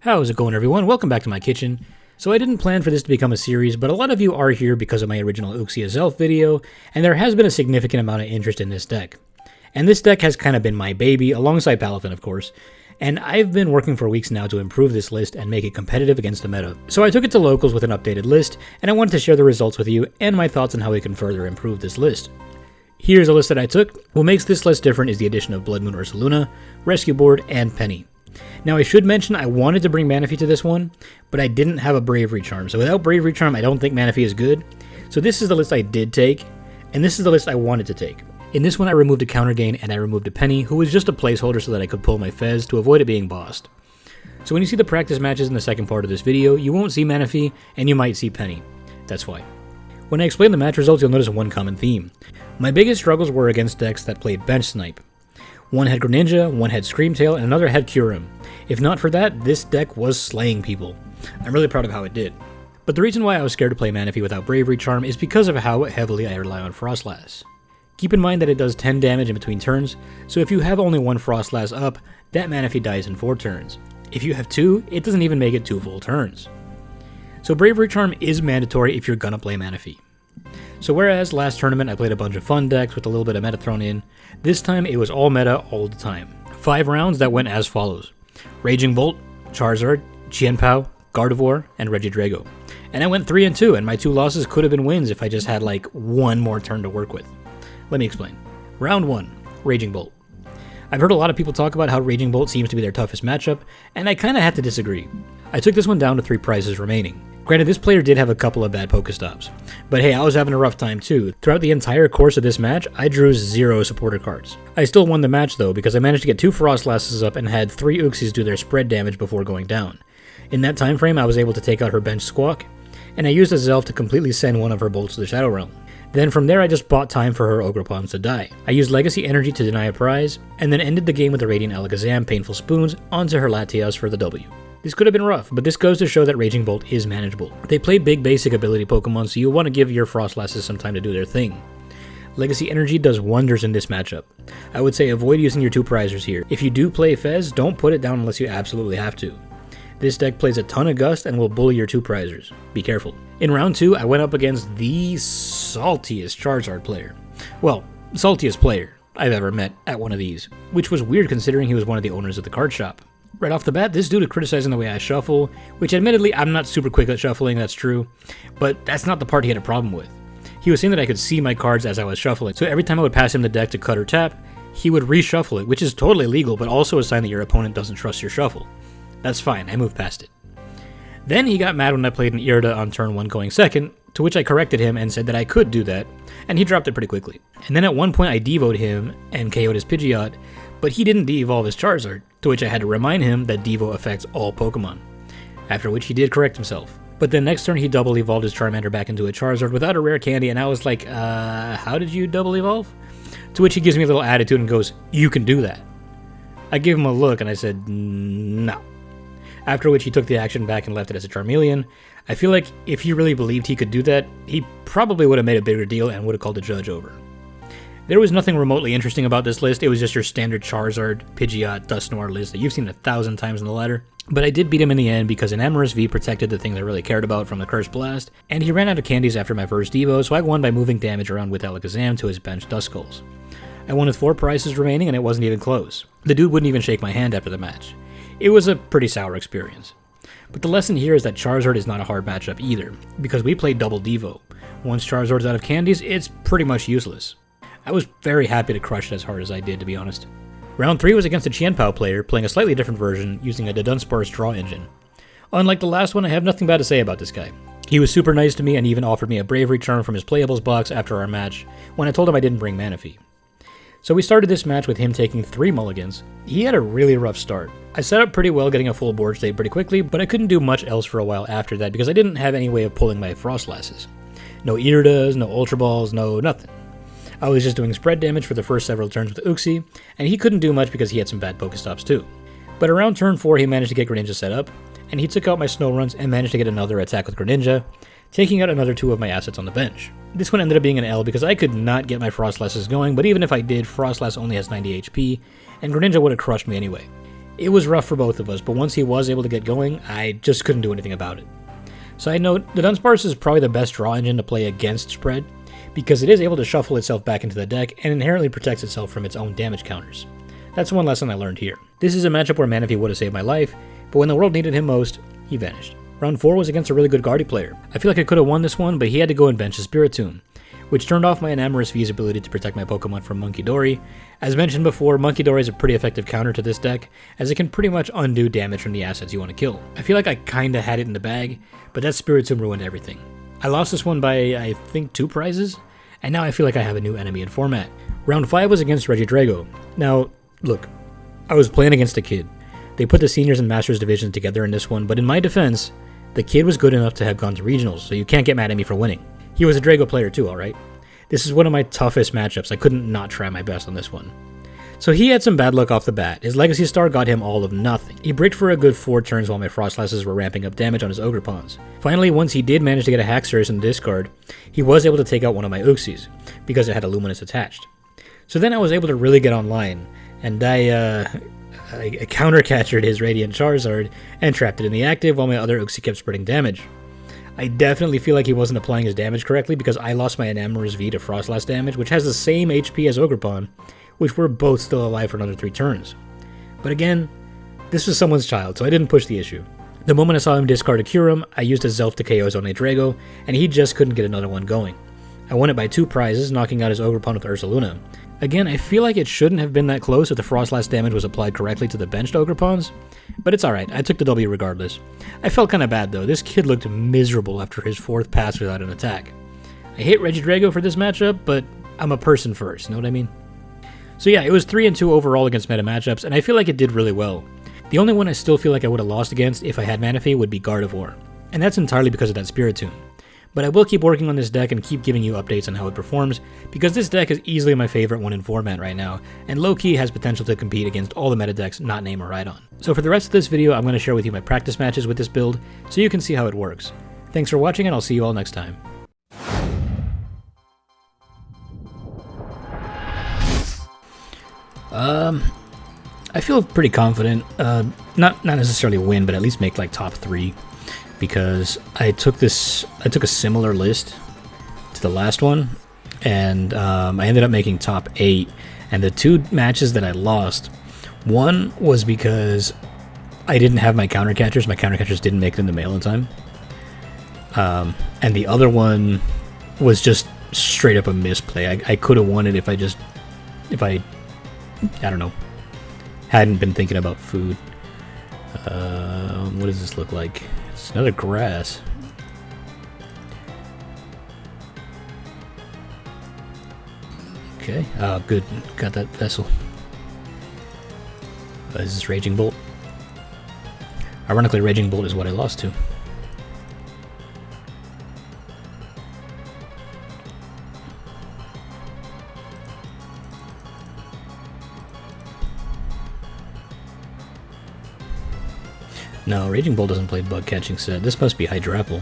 How's it going, everyone? Welcome back to my kitchen. So I didn't plan for this to become a series, but a lot of you are here because of my original Uxie Azelf video, and there has been a significant amount of interest in this deck. And this deck has kind of been my baby, alongside Palafin, of course, and I've been working for weeks now to improve this list and make it competitive against the meta. So I took it to locals with an updated list, and I wanted to share the results with you and my thoughts on how we can further improve this list. Here's a list that I took. What makes this list different is the addition of Bloodmoon Ursaluna, Rescue Board, and Penny. Now I should mention I wanted to bring Manaphy to this one, but I didn't have a Bravery Charm, so without Bravery Charm I don't think Manaphy is good. So this is the list I did take, and this is the list I wanted to take. In this one I removed a Counter Gain and I removed a Penny, who was just a placeholder so that I could pull my Fez to avoid it being bossed. So when you see the practice matches in the second part of this video, you won't see Manaphy, and you might see Penny. That's why. When I explain the match results, you'll notice one common theme. My biggest struggles were against decks that played Bench Snipe. One had Greninja, one had Screamtail, and another had Kyurem. If not for that, this deck was slaying people. I'm really proud of how it did. But the reason why I was scared to play Manaphy without Bravery Charm is because of how heavily I rely on Froslass. Keep in mind that it does 10 damage in between turns, so if you have only one Froslass up, that Manaphy dies in 4 turns. If you have 2, it doesn't even make it 2 full turns. So Bravery Charm is mandatory if you're gonna play Manaphy. So whereas last tournament I played a bunch of fun decks with a little bit of meta thrown in, this time it was all meta all the time. 5 rounds that went as follows: Raging Bolt, Charizard, Chien-Pao, Gardevoir, and Regidrago. And I went 3-2, and my 2 losses could have been wins if I just had like one more turn to work with. Let me explain. Round 1, Raging Bolt. I've heard a lot of people talk about how Raging Bolt seems to be their toughest matchup, and I kinda had to disagree. I took this one down to 3 prizes remaining. Granted, this player did have a couple of bad Pokestops, but hey, I was having a rough time too. Throughout the entire course of this match, I drew 0 supporter cards. I still won the match though, because I managed to get 2 Froslasses up and had 3 Uxies do their spread damage before going down. In that time frame, I was able to take out her bench Squawk, and I used Azelf to completely send one of her bolts to the Shadow Realm. Then from there I just bought time for her Ogropons to die. I used Legacy Energy to deny a prize, and then ended the game with the Radiant Alakazam Painful Spoons onto her Latias for the W. This could have been rough, but this goes to show that Raging Bolt is manageable. They play big basic ability Pokemon, so you'll want to give your Froslasses some time to do their thing. Legacy Energy does wonders in this matchup. I would say avoid using your 2 prizers here. If you do play Fez, don't put it down unless you absolutely have to. This deck plays a ton of Gust and will bully your 2 prizers. Be careful. In round 2, I went up against the saltiest Charizard player. Well, saltiest player I've ever met at one of these, which was weird considering he was one of the owners of the card shop. Right off the bat, this dude is criticizing the way I shuffle, which admittedly I'm not super quick at shuffling, that's true, but that's not the part he had a problem with. He was saying that I could see my cards as I was shuffling, so every time I would pass him the deck to cut or tap, he would reshuffle it, which is totally legal, but also a sign that your opponent doesn't trust your shuffle. That's fine, I moved past it. Then he got mad when I played an Irida on turn 1 going second, to which I corrected him and said that I could do that, and he dropped it pretty quickly. And then at one point I devoed him and KO'd his Pidgeot, but he didn't de-evolve his Charizard, to which I had to remind him that Devo affects all Pokemon. After which he did correct himself. But then next turn he double evolved his Charmander back into a Charizard without a rare candy, and I was like, how did you double evolve? To which he gives me a little attitude and goes, you can do that. I gave him a look and I said, no. After which he took the action back and left it as a Charmeleon. I feel like if he really believed he could do that, he probably would have made a bigger deal and would have called the judge over. There was nothing remotely interesting about this list, it was just your standard Charizard, Pidgeot, Dusknoir list that you've seen 1,000 times in the ladder. But I did beat him in the end because Enamorus V protected the things I really cared about from the Curse Blast, and he ran out of candies after my first Devo, so I won by moving damage around with Alakazam to his bench Duskulls. I won with 4 prizes remaining and it wasn't even close. The dude wouldn't even shake my hand after the match. It was a pretty sour experience. But the lesson here is that Charizard is not a hard matchup either, because we played double Devo. Once Charizard's out of candies, it's pretty much useless. I was very happy to crush it as hard as I did, to be honest. Round 3 was against a Chien-Pao player, playing a slightly different version, using a Dunsparce draw engine. Unlike the last one, I have nothing bad to say about this guy. He was super nice to me and even offered me a Bravery Charm from his Playables box after our match, when I told him I didn't bring Manaphy. So we started this match with him taking 3 mulligans. He had a really rough start. I set up pretty well, getting a full board state pretty quickly, but I couldn't do much else for a while after that because I didn't have any way of pulling my Froslasses. No Iridas, no Ultra Balls, no nothing. I was just doing spread damage for the first several turns with Uxie, and he couldn't do much because he had some bad Pokestops too. But around turn 4 he managed to get Greninja set up, and he took out my Snowrunts and managed to get another attack with Greninja, taking out another 2 of my assets on the bench. This one ended up being an L because I could not get my Froslasses going, but even if I did, Froslass only has 90 HP, and Greninja would have crushed me anyway. It was rough for both of us, but once he was able to get going, I just couldn't do anything about it. Side note, the Dunsparce is probably the best draw engine to play against Spread, because it is able to shuffle itself back into the deck and inherently protects itself from its own damage counters. That's one lesson I learned here. This is a matchup where Manaphy would have saved my life, but when the world needed him most, he vanished. Round 4 was against a really good Guardy player. I feel like I could have won this one, but he had to go and bench his Spiritomb, which turned off my Enamorus V's ability to protect my Pokemon from Munkidori. As mentioned before, Munkidori is a pretty effective counter to this deck, as it can pretty much undo damage from the assets you want to kill. I feel like I kinda had it in the bag, but that Spiritomb ruined everything. I lost this one by, I think, 2 prizes, and now I feel like I have a new enemy in format. Round 5 was against Regidrago. Now, look, I was playing against a kid. They put the Seniors and Masters divisions together in this one, but in my defense, the kid was good enough to have gone to Regionals, so you can't get mad at me for winning. He was a Drago player too, alright? This is one of my toughest matchups. I couldn't not try my best on this one. So he had some bad luck off the bat. His Legacy Star got him all of nothing. He bricked for a good 4 turns while my Frostlasses were ramping up damage on his Ogerpons. Finally, once he did manage to get a Haxorus in the discard, he was able to take out one of my Uxies, because it had a Luminous attached. So then I was able to really get online, and I counter-catchered his Radiant Charizard and trapped it in the active while my other Uxie kept spreading damage. I definitely feel like he wasn't applying his damage correctly because I lost my Enamorus V to Froslass damage, which has the same HP as Ogerpon, which were both still alive for another 3 turns. But again, this was someone's child, so I didn't push the issue. The moment I saw him discard a Kyurem, I used a Zelf to KO his own Drago, and he just couldn't get another one going. I won it by 2 prizes, knocking out his Ogerpon with Ursaluna. Again, I feel like it shouldn't have been that close if the Froslass damage was applied correctly to the benched Ogerpons, but it's alright, I took the W regardless. I felt kinda bad though, this kid looked miserable after his 4th pass without an attack. I hate Regidrago for this matchup, but I'm a person first, know what I mean? So yeah, it was 3-2 overall against meta matchups, and I feel like it did really well. The only one I still feel like I would have lost against if I had Manaphy would be Gardevoir, and that's entirely because of that Spiritomb. But I will keep working on this deck and keep giving you updates on how it performs, because this deck is easily my favorite one in format right now, and low-key has potential to compete against all the meta decks not Name or Rhydon. So for the rest of this video, I'm going to share with you my practice matches with this build, so you can see how it works. Thanks for watching, and I'll see you all next time. I feel pretty confident, not necessarily win, but at least make like top 3. Because I took a similar list to the last one, and I ended up making top 8, and the 2 matches that I lost, one was because I didn't have my counter catchers didn't make it in the mail in time, and the other one was just straight up a misplay. I could have won it if I don't know, hadn't been thinking about food. What does this look like? It's another grass. Okay, good. Got that vessel. Is this Raging Bolt? Ironically, Raging Bolt is what I lost to. No, Raging Bolt doesn't play Bug Catching set. This must be Hydrapple.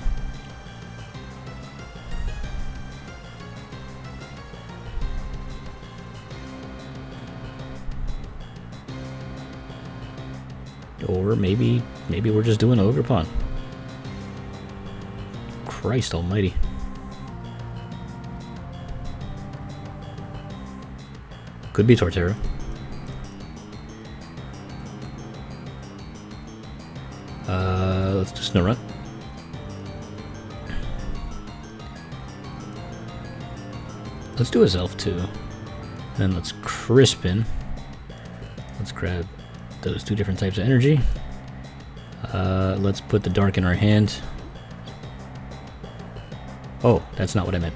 Or maybe we're just doing Ogerpon. Christ almighty. Could be Torterra. Let's do Snorunt. Let's do Azelf too. And let's Crispin. Let's grab those 2 different types of energy. Let's put the Dark in our hand. Oh, that's not what I meant.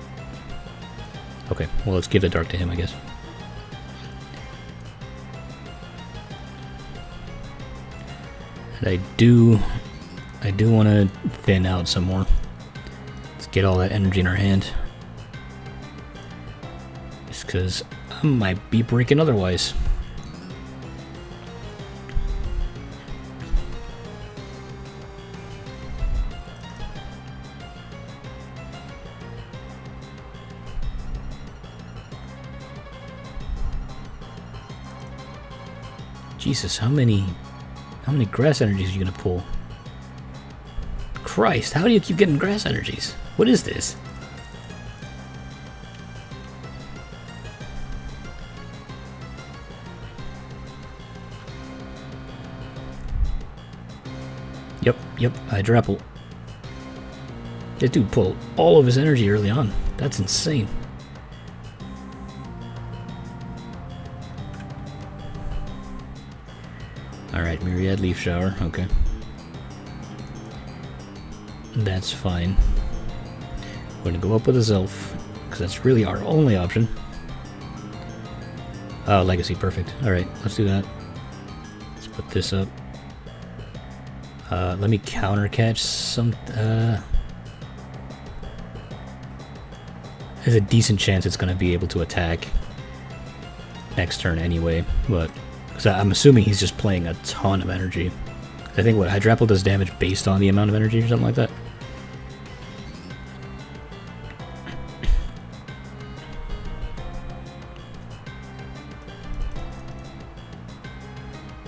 Okay, well let's give the Dark to him, I guess. And I do want to thin out some more. Let's get all that energy in our hand. Just because I might be breaking otherwise. Jesus, how many How many grass energies are you gonna pull? Christ, how do you keep getting grass energies? What is this? Yep, Hydrapple. This dude pulled all of his energy early on. That's insane. Alright, Myriad Leaf Shower, okay. That's fine. We're gonna go up with Azelf, because that's really our only option. Oh, Legacy, perfect. Alright, let's do that. Let's put this up. Let me counter catch some. There's a decent chance it's going to be able to attack next turn anyway, but because I'm assuming he's just playing a ton of energy. I think what Hydrapple does damage based on the amount of energy or something like that.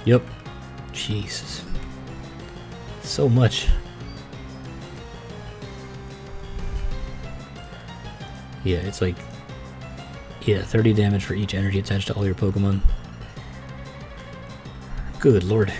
Yep. Jesus. So much. Yeah, it's like, yeah, 30 damage for each energy attached to all your Pokemon. Good lord.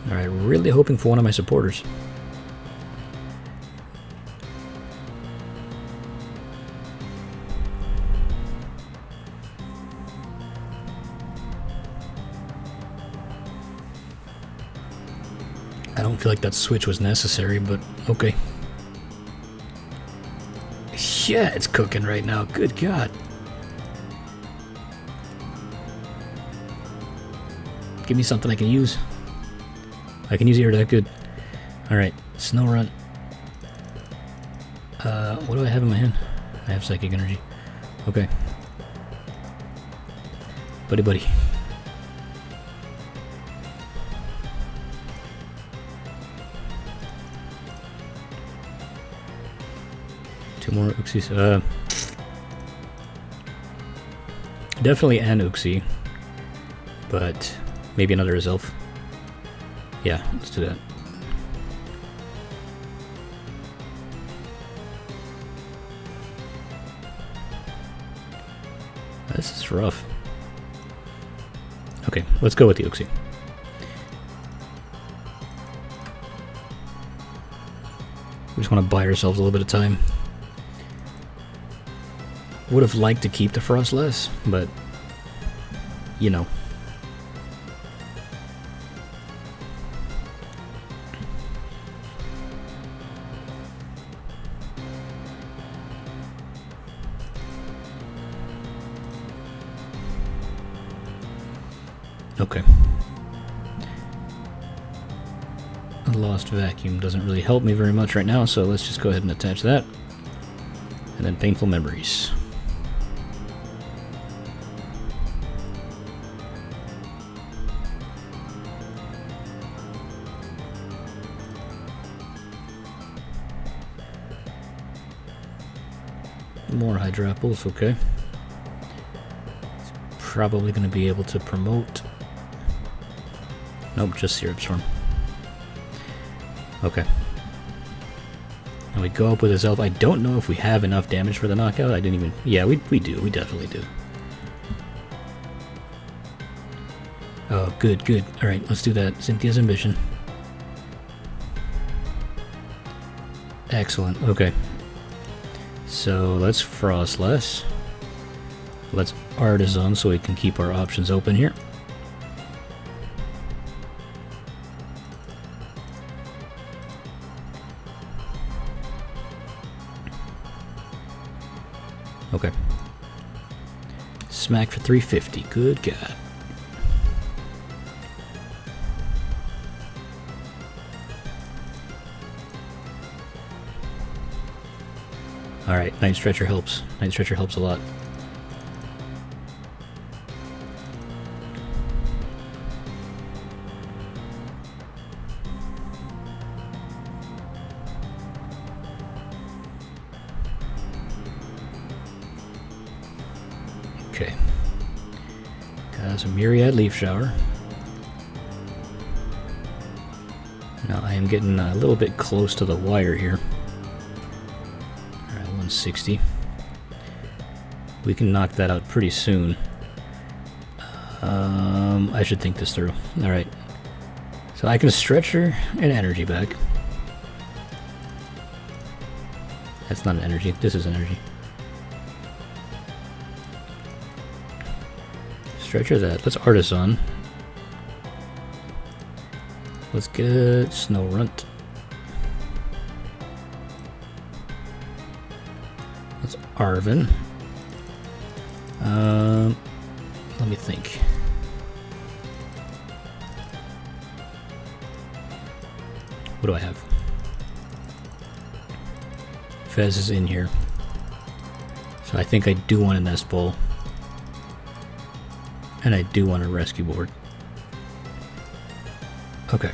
Alright, really hoping for one of my supporters. I don't feel like that switch was necessary, but okay. Yeah, it's cooking right now. Good God. Give me something I can use. I can use Irida, good. Alright, Snorunt. What do I have in my hand? I have Psychic Energy. Okay. Buddy. Two more Uxies. Definitely an Uxie. But maybe another Azelf. Yeah, let's do that. This is rough. Okay, let's go with the Uxie. We just want to buy ourselves a little bit of time. Would have liked to keep the Froslass, but you know. Okay. A Lost Vacuum doesn't really help me very much right now, so let's just go ahead and attach that. And then Painful Memories. More Hydrapples, okay. It's probably going to be able to promote. Nope, just Syrup Storm. Okay. And we go up with Azelf. I don't know if we have enough damage for the knockout. I didn't even... Yeah, we do. We definitely do. Oh, good. Alright, let's do that. Cynthia's Ambition. Excellent. Okay. So let's Froslass. Let's Artazon so we can keep our options open here. Okay. Smack for 350. Good God. Alright, Night Stretcher helps. Night Stretcher helps a lot. Okay. Got some Myriad Leaf Shower. Now I am getting a little bit close to the wire here. Alright, 160. We can knock that out pretty soon. I should think this through. Alright. So I can stretch her and energy back. That's not an energy. This is energy. Stretcher that. Let's Artazon. Let's get Snorunt. Let's Arven. Let me think. What do I have? Fez is in here. So I think I do want a Nest Ball. And I do want a Rescue Board. Okay.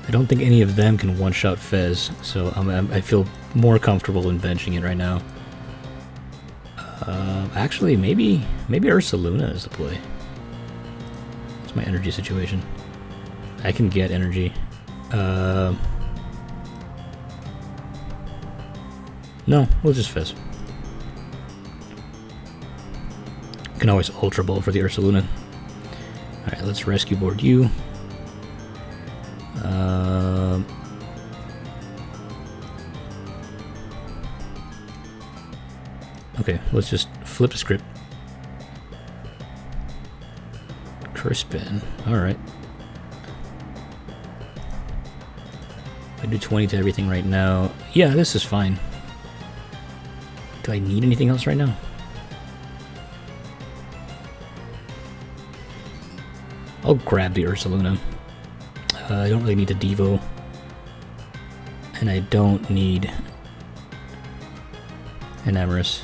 I don't think any of them can one-shot Fez, so I feel more comfortable in benching it right now. Actually, maybe Ursaluna is the play. That's my energy situation. I can get energy. No, we'll just Fez. Can always Ultra Ball for the Ursaluna. Alright, let's Rescue Board you. Okay, let's just flip the script. Crispin. Alright. I do 20 to everything right now. Yeah, this is fine. Do I need anything else right now? I'll grab the Ursaluna. I don't really need a Devo. And I don't need Enamorus.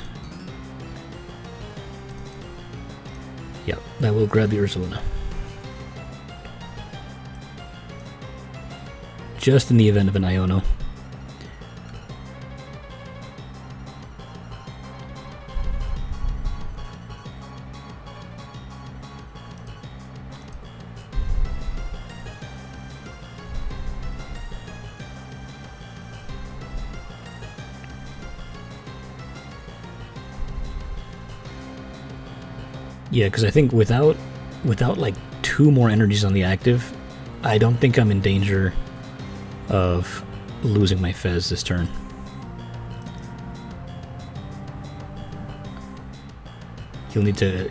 Yep, that will grab the Ursaluna. Just in the event of an Iono. Yeah, because I think without like 2 more energies on the active, I don't think I'm in danger of losing my Fez this turn. He'll need to...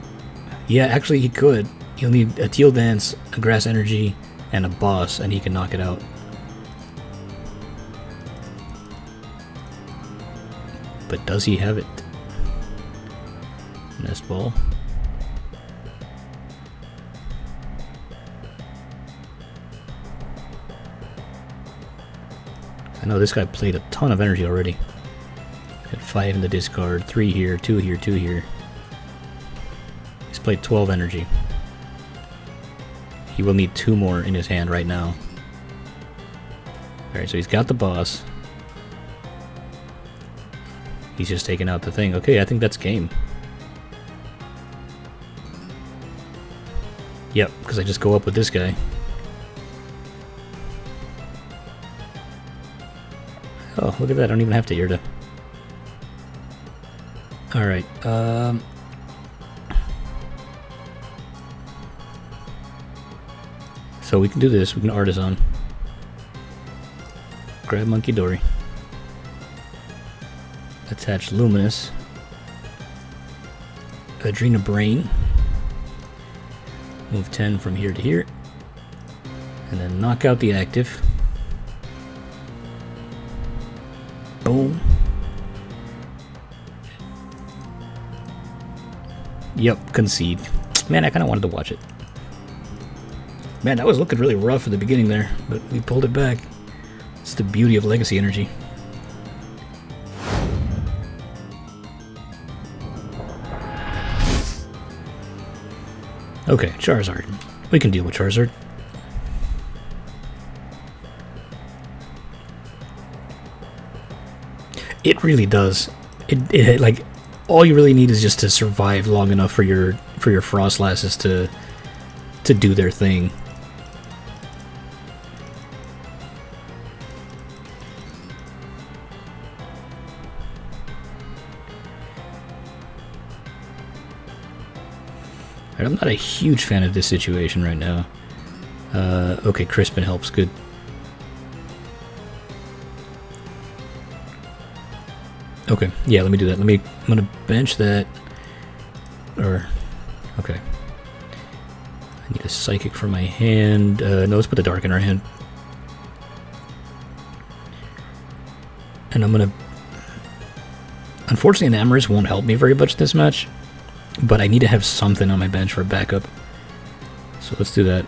Yeah, actually he could. He'll need a Teal Dance, a Grass Energy, and a Boss, and he can knock it out. But does he have it? Nest Ball. I know this guy played a ton of energy already. Got 5 in the discard, 3 here, 2 here, 2 here. He's played 12 energy. He will need 2 more in his hand right now. Alright, so he's got the Boss. He's just taking out the thing. Okay, I think that's game. Yep, because I just go up with this guy. Oh, look at that, I don't even have to Irida. Alright, so we can do this, we can Artazon. Grab Munkidori. Attach Luminous. Adrena Brain. Move 10 from here to here. And then knock out the active. Boom. Yep, concede. Man, I kind of wanted to watch it. Man, that was looking really rough at the beginning there, but we pulled it back. It's the beauty of legacy energy. Okay, Charizard. We can deal with Charizard. It really does. it like all you really need is just to survive long enough for your Frostlasses to do their thing. I'm not a huge fan of this situation right now. Okay, Crispin helps, good. Okay, yeah, let me do that. I'm gonna bench that. Or, okay. I need a Psychic for my hand. No, let's put the Dark in our hand. And I'm gonna... Unfortunately, Enamorus won't help me very much this match. But I need to have something on my bench for backup. So let's do that.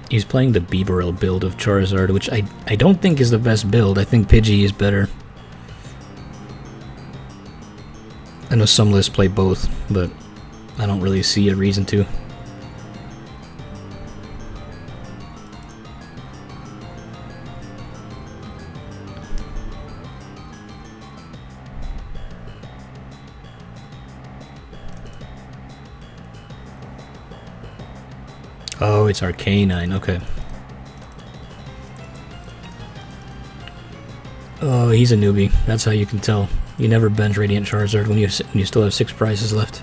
He's playing the Bibarel build of Charizard, which I don't think is the best build. I think Pidgey is better. I know some lists play both, but I don't really see a reason to. Oh, it's Arcanine, okay. Oh, he's a newbie. That's how you can tell. You never bench Radiant Charizard when you still have 6 prizes left.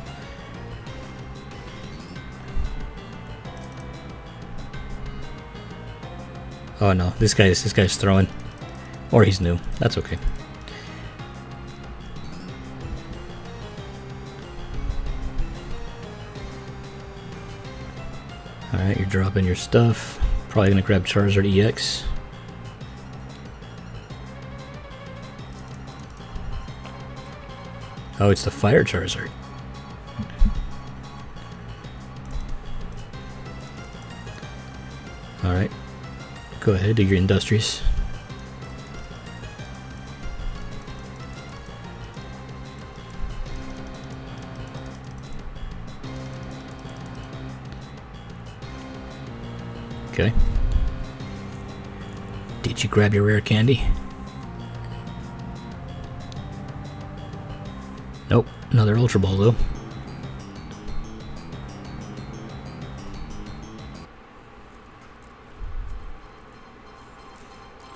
Oh no, this guy's throwing. Or he's new. That's okay. Alright, you're dropping your stuff. Probably gonna grab Charizard EX. Oh, it's the Fire Charizard. Alright. Go ahead, do your Industrious. Okay. Did you grab your rare candy? Nope, another Ultra Ball though.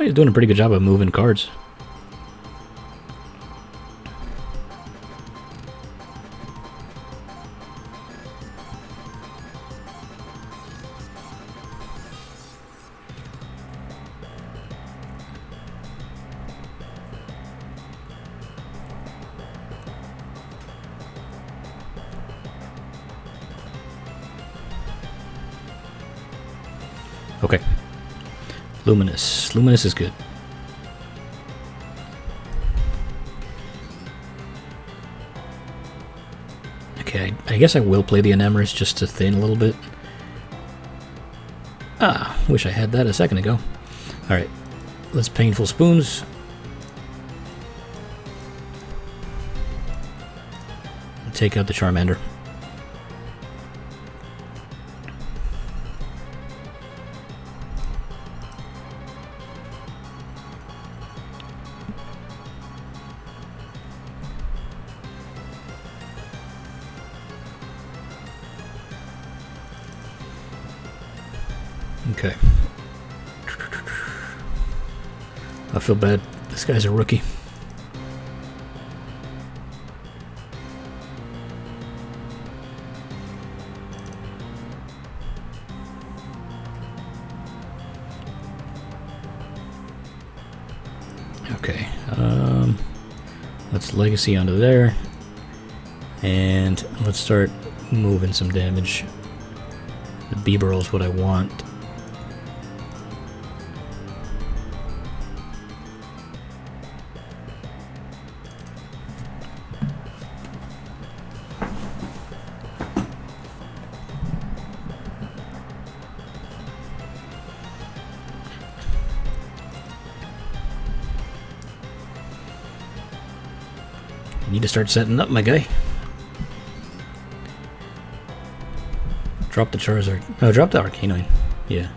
Oh, he's doing a pretty good job of moving cards. Okay. Luminous. Luminous is good. Okay, I guess I will play the Enamorus just to thin a little bit. Ah, wish I had that a second ago. Alright, let's Painful Spoons. Take out the Charmander. Okay. I feel bad. This guy's a rookie. Okay. Let's Legacy onto there. And let's start moving some damage. The Bibarel is what I want. You need to start setting up, my guy. Drop the Charizard. No, drop the Arcanine. Yeah.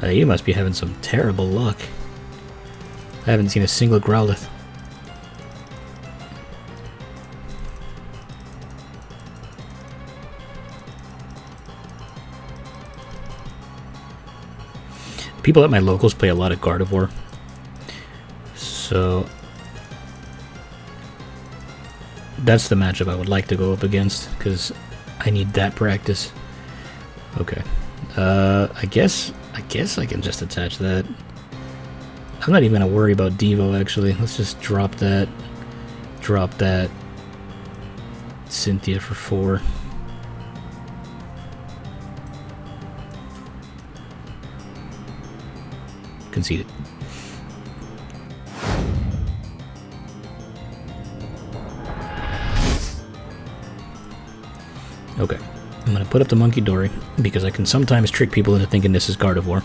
You must be having some terrible luck. I haven't seen a single Growlithe. People at my locals play a lot of Gardevoir. So that's the matchup I would like to go up against, because I need that practice. Okay. I guess I can just attach that. I'm not even gonna worry about Devo, actually. Let's just drop that. Drop that. Cynthia for 4. Conceded. Okay. I'm gonna put up the Munkidori, because I can sometimes trick people into thinking this is Gardevoir.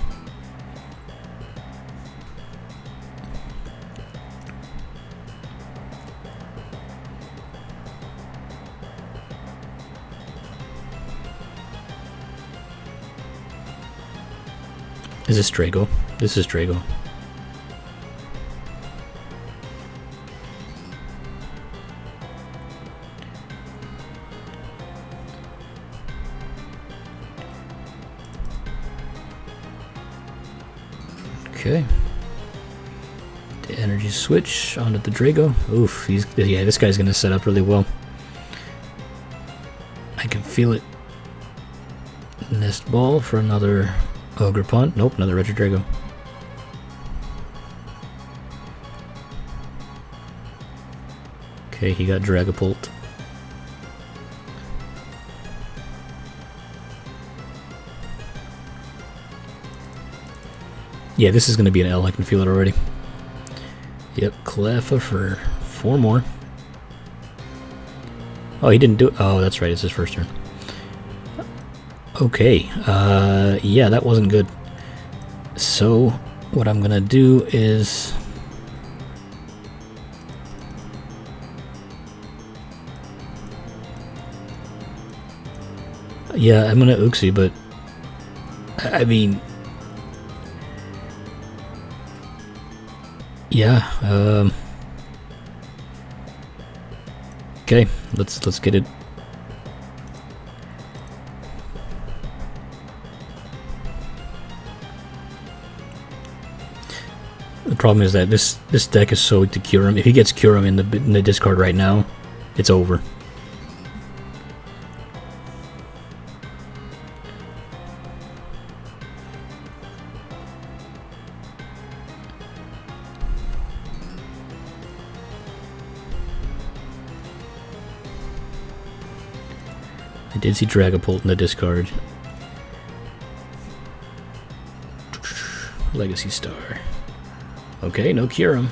Is this Drago? This is Drago. Okay. The energy switch onto the Drago. Oof, yeah, this guy's gonna set up really well. I can feel it. Nest Ball for another Ogre Punt. Nope, another Retro Drago. Okay, he got Dragapult. Yeah, this is going to be an L. I can feel it already. Yep, Cleffa for 4 more. Oh, he didn't do it. Oh, that's right. It's his first turn. Okay. Yeah, that wasn't good. So, what I'm going to do is... yeah, I'm going to Uxie, but... I mean... yeah, okay, let's get it. The problem is that this deck is so weak to Kyurem. If he gets Kyurem in the discard right now, it's over. I did see Dragapult in the discard. Legacy Star. Okay, no Kyurem.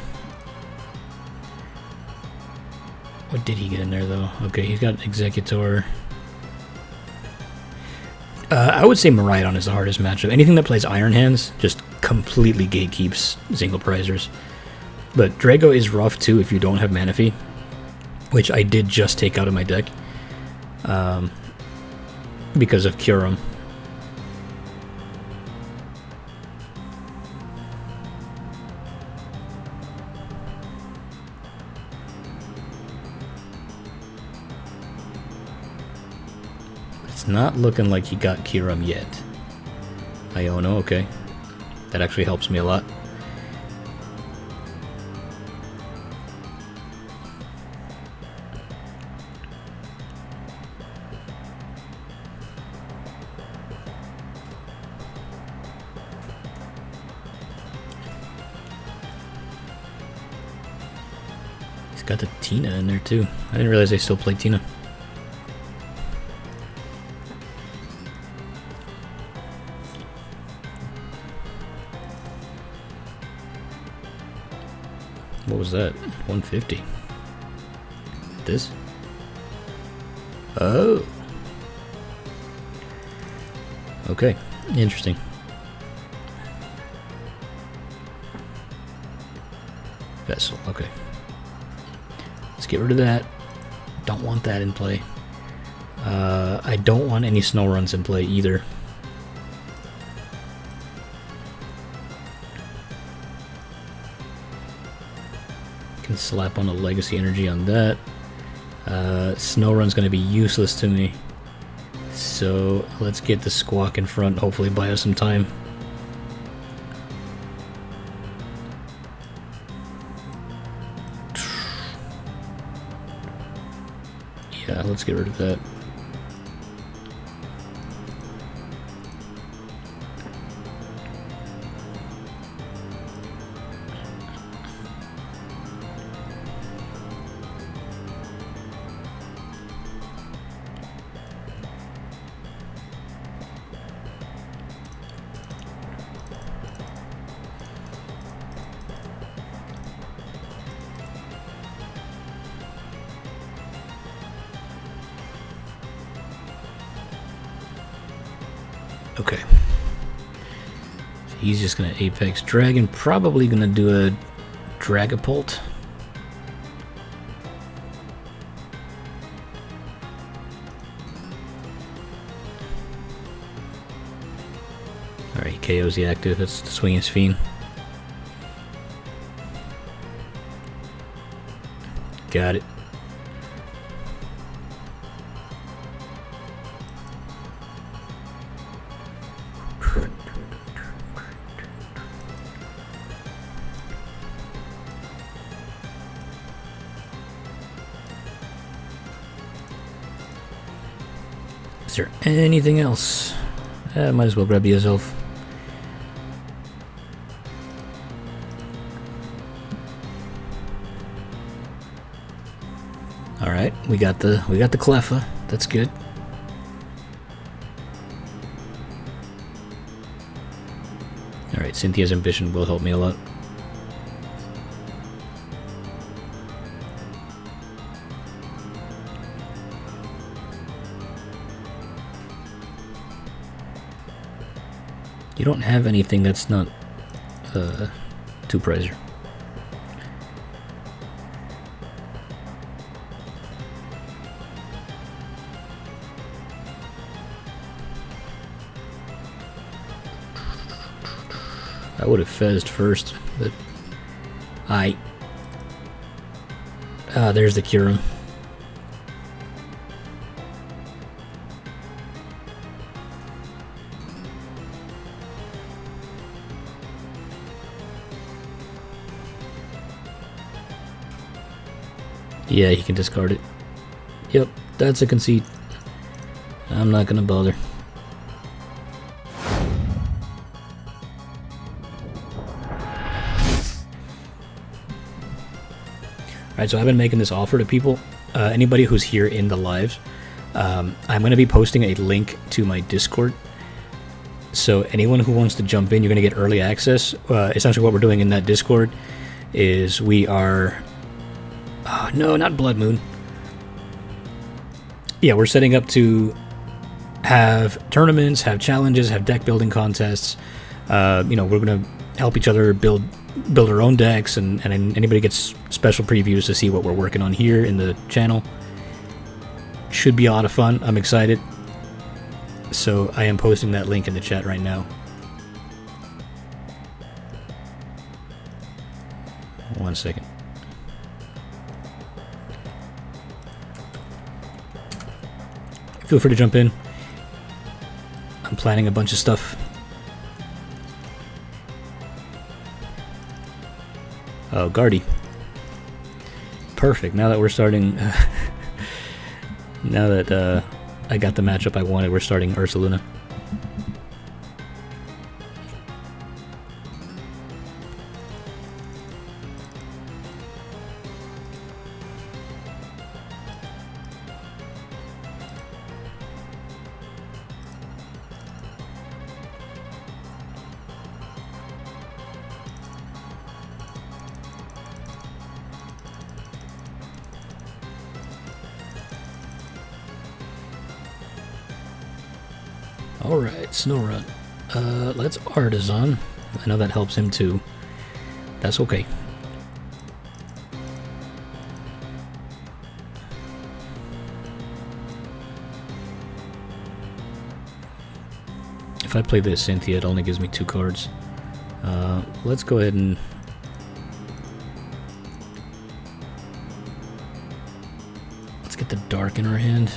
What did he get in there, though? Okay, he's got Executor. I would say Miraidon is the hardest matchup. Anything that plays Iron Hands just completely gatekeeps single prizers. But Drago is rough, too, if you don't have Manaphy, which I did just take out of my deck. Because of Kyurem. It's not looking like he got Kyurem yet. Iono, okay. That actually helps me a lot. Got the Tina in there too. I didn't realize they still play Tina. What was that? 150. This? Oh. Okay. Interesting. Vessel. Okay. Let's get rid of that. Don't want that in play. I don't want any Snowrunts in play either. Can slap on a Legacy Energy on that. Snowrun's going to be useless to me. So let's get the Squawk in front, hopefully buy us some time. Yeah, let's get rid of that. Okay. So he's just going to Apex Dragon, probably going to do a Dragapult. Alright, he KOs the active, that's the Swinging Fiend. Got it. Is there anything else? Might as well grab the Azelf. All right, we got the Cleffa. That's good. All right, Cynthia's Ambition will help me a lot. You don't have anything that's not two-prizer. I would have fezzed first, but there's the Kyurem. Yeah, he can discard it. Yep, that's a concede. I'm not gonna bother. Alright, so I've been making this offer to people. Anybody who's here in the lives, I'm going to be posting a link to my Discord. So anyone who wants to jump in, you're going to get early access. Essentially what we're doing in that Discord is we are... no, not Bloodmoon. Yeah, we're setting up to have tournaments, have challenges, have deck building contests. You know, we're going to help each other build our own decks, and anybody gets special previews to see what we're working on here in the channel. Should be a lot of fun. I'm excited. So I am posting that link in the chat right now. One second. Feel free to jump in. I'm planning a bunch of stuff. Oh, Gardy. Perfect. Now that we're starting... now that I got the matchup I wanted, we're starting Ursaluna. Alright, Snorunt. Let's Artazon. I know that helps him too. That's okay. If I play this Cynthia, it only gives me 2 cards. Let's go ahead and... let's get the Dark in our hand.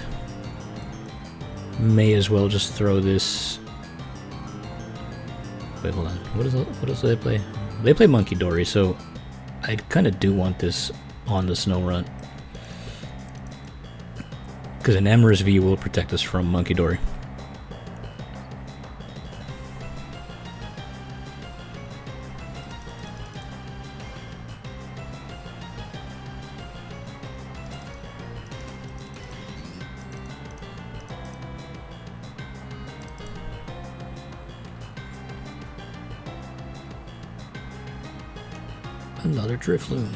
May as well just throw this... wait, hold on. What else do they play? They play Munkidori, so I kind of do want this on the Snorunt. Because Enamorus V will protect us from Munkidori. Another Drifloon.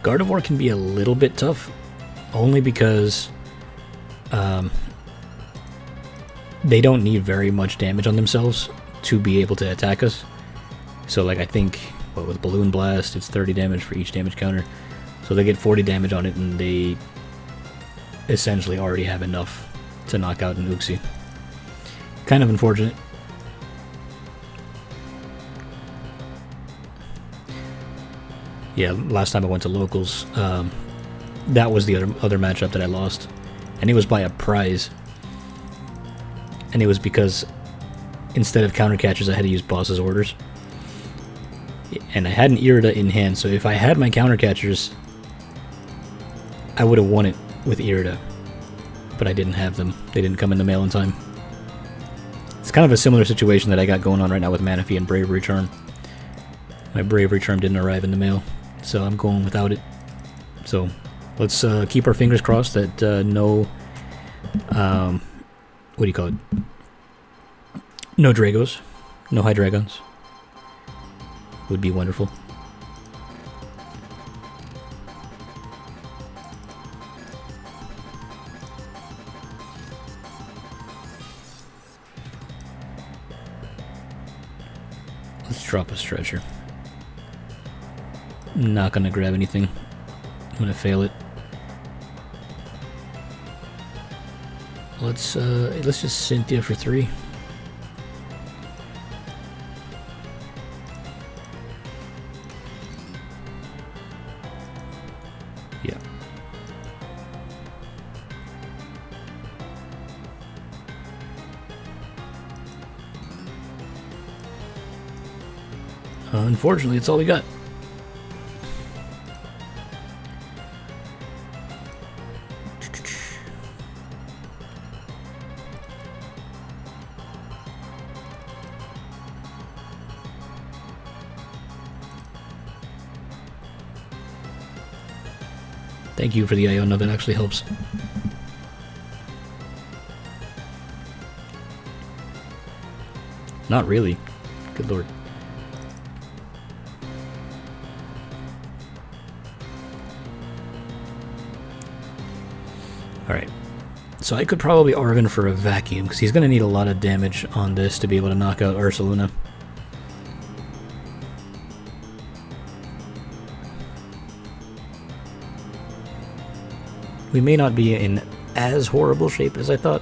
Gardevoir can be a little bit tough, only because they don't need very much damage on themselves to be able to attack us. So like I think, what, with Balloon Blast, it's 30 damage for each damage counter. So they get 40 damage on it, and they essentially already have enough to knock out an Uxie. Kind of unfortunate. Yeah, last time I went to locals, that was the other matchup that I lost, and it was by a prize. And it was because instead of counter catchers, I had to use boss's orders, and I had an Irida in hand. So if I had my counter catchers, I would have won it with Irida, but I didn't have them. They didn't come in the mail in time. It's kind of a similar situation that I got going on right now with Manaphy and Bravery Charm. My Bravery Charm didn't arrive in the mail, so I'm going without it. So let's keep our fingers crossed that no, what do you call it? No Dragos, no Hydreigons. Would be wonderful. Let's drop a Stretcher. Not gonna grab anything. I'm gonna fail it. Let's just Cynthia for 3. Yeah. Unfortunately, it's all we got. Thank you for the Iono, that actually helps. Not really. Good lord. Alright. So I could probably Arven for a Vacuum, because he's going to need a lot of damage on this to be able to knock out Ursaluna. We may not be in as horrible shape as I thought.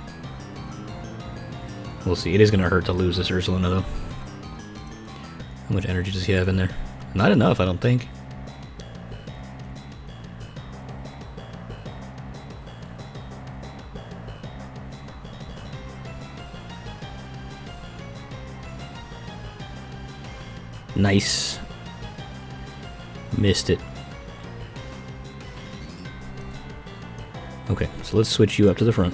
We'll see. It is going to hurt to lose this Ursaluna, though. How much energy does he have in there? Not enough, I don't think. Nice. Missed it. Okay, so let's switch you up to the front.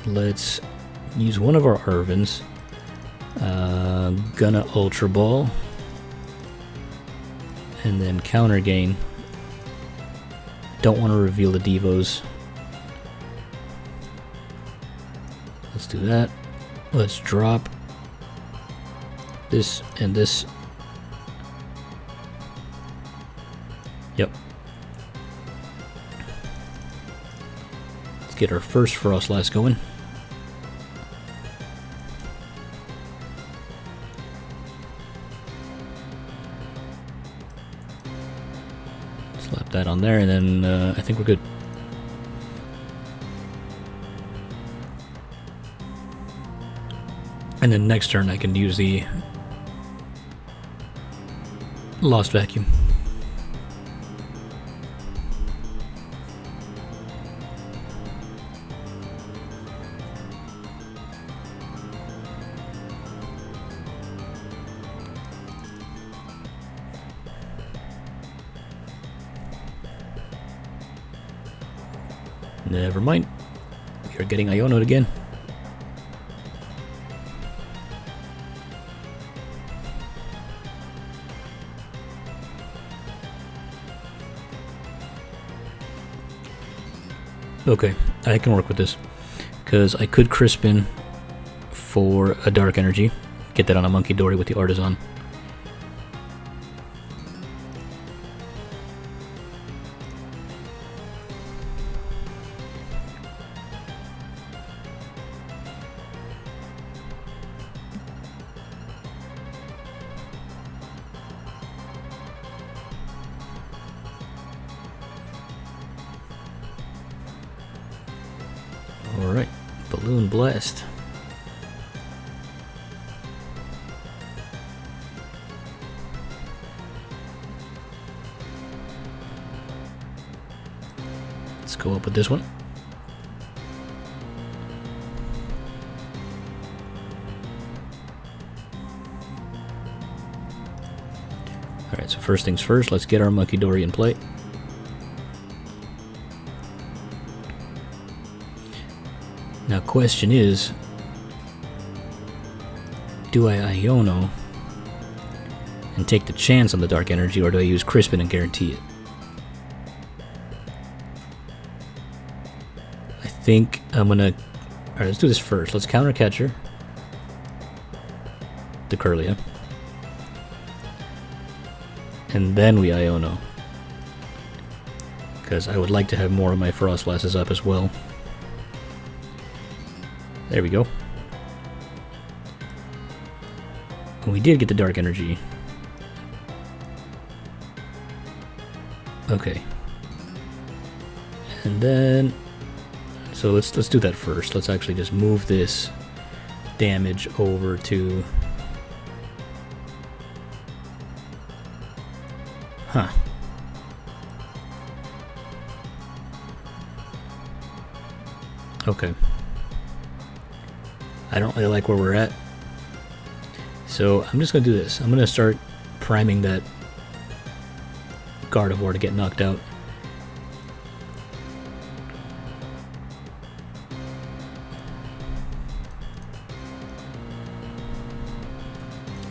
Let's use one of our Arvens. Gonna Ultra Ball. And then Counter Gain. Don't want to reveal the Devos. Let's do that. Let's drop this and this. Yep. Let's get our first Froslass going. Slap that on there, and then I think we're good. And then next turn I can use the Lost Vacuum. Never mind. We are getting Iono'd again. Okay, I can work with this. Because I could Crispin for a Dark Energy. Get that on a Munkidori with the Artazon. Alright, Balloon Blast. Let's go up with this one. Alright, so first things first, let's get our Munkidori in play. Now, question is, do I Iono and take the chance on the Dark Energy, or do I use Crispin and guarantee it? I think I'm gonna... Alright, let's do this first. Let's Counter Catcher the Kirlia, and then we Iono, because I would like to have more of my Froslasses up as well. There we go. We did get the Dark Energy. Okay. And then, so let's do that first. Let's actually just move this damage over to... Huh. Okay. I don't really like where we're at. So I'm just going to do this. I'm going to start priming that Gardevoir to get knocked out.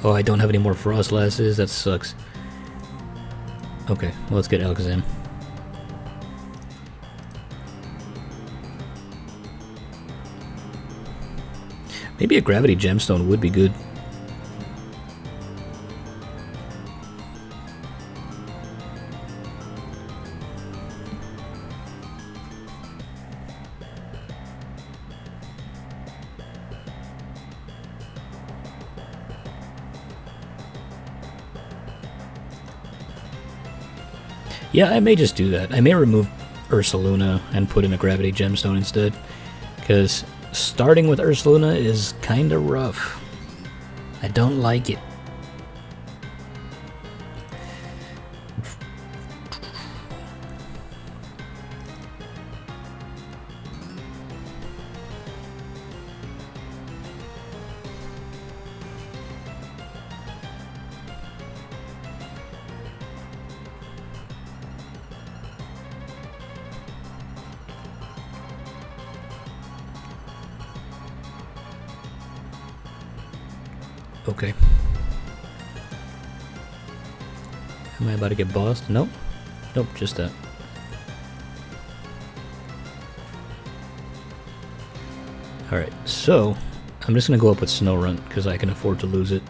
Oh, I don't have any more Froslasses. That sucks. Okay, well, let's get Alakazam. Maybe a Gravity Gemstone would be good. Yeah, I may just do that. I may remove Ursaluna and put in a Gravity Gemstone instead, because starting with Ursaluna is kinda rough. I don't like it. Okay. Am I about to get bossed? Nope. Nope, just that. Alright, so I'm just going to go up with Snorunt because I can afford to lose it.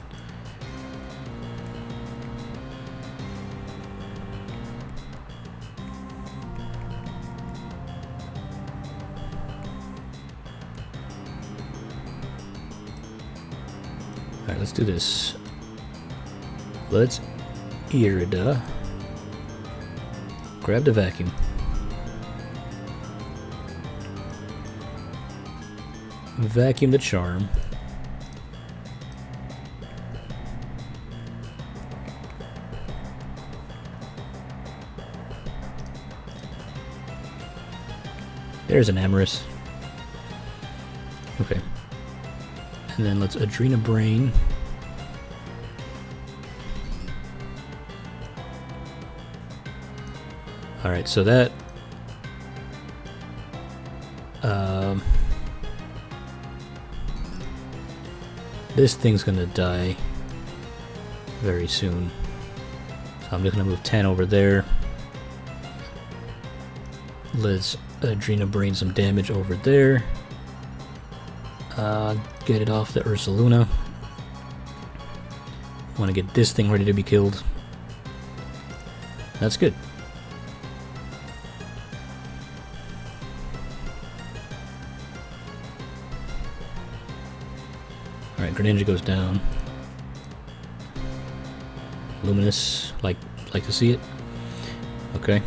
Alright, let's do this. Let's Irida grab the vacuum. Vacuum the charm. There's Enamorus. Okay. And then let's Adrena Brain. Alright, so that... this thing's gonna die very soon. So I'm just gonna move 10 over there. Let's Adrena Brain some damage over there. Get it off the Ursaluna. Want to get this thing ready to be killed. That's good. Alright, Greninja goes down. Luminous, like to see it. Okay.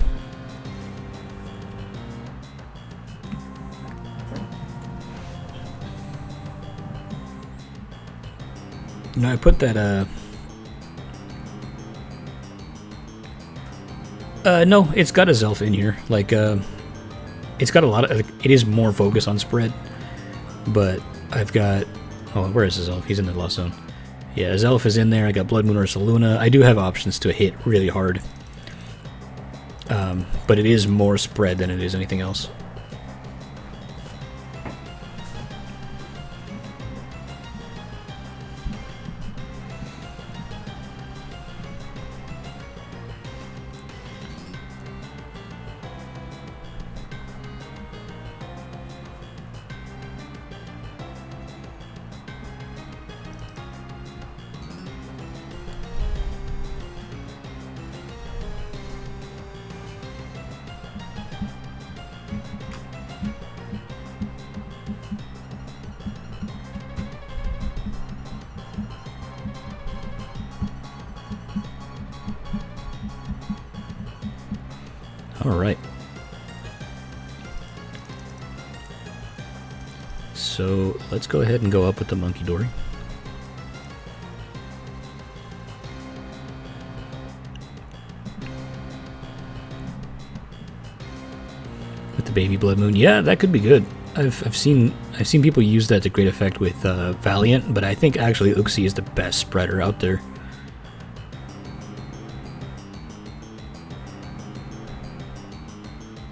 You know, I put that, no, it's got Azelf in here. Like, it's got a lot of, it is more focused on spread. But I've got, oh, where is Azelf? He's in the Lost Zone. Yeah, Azelf is in there. I got Bloodmoon Ursaluna. I do have options to hit really hard. But it is more spread than it is anything else. Alright. So let's go ahead and go up with the Munkidori. With the baby Bloodmoon. Yeah, that could be good. I've seen people use that to great effect with Valiant, but I think actually Uxie is the best spreader out there.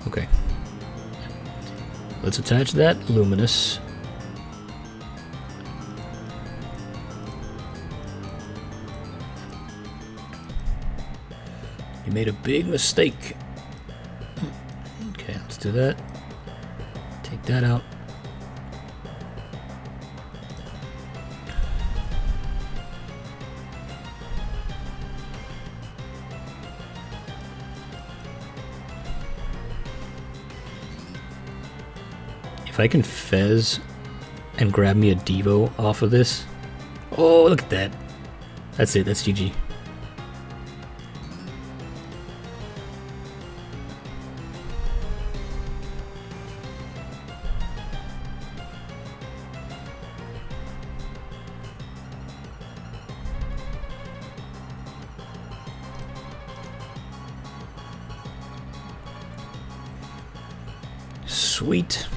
Okay. Let's attach that Luminous. You made a big mistake. Okay, let's do that. Take that out. If I can Fez and grab me a Devo off of this. Oh, look at that. That's it, that's GG. Sweet.